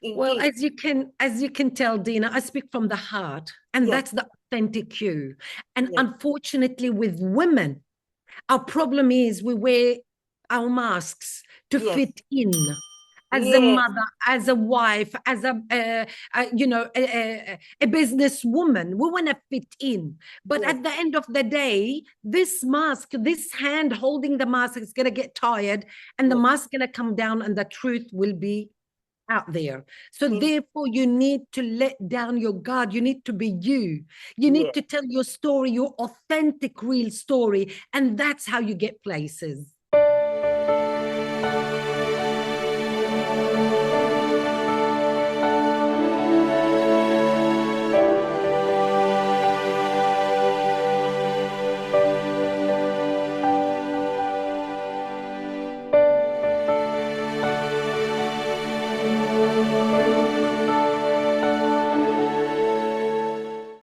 Well, Indeed. as you can tell, Dina, I speak from the heart, and Yes, that's the authentic you. And yes, unfortunately, with women, our problem is we wear our masks to yes, fit in. As a yes, mother, as a wife, as a businesswoman, we want to fit in. But yes, at the end of the day, this mask, this hand holding the mask is going to get tired, and the yes. mask is going to come down, and the truth will be out there. So In, therefore, you need to let down your guard. You need to be you. You need yes. to tell your story, your authentic, real story. And that's how you get places.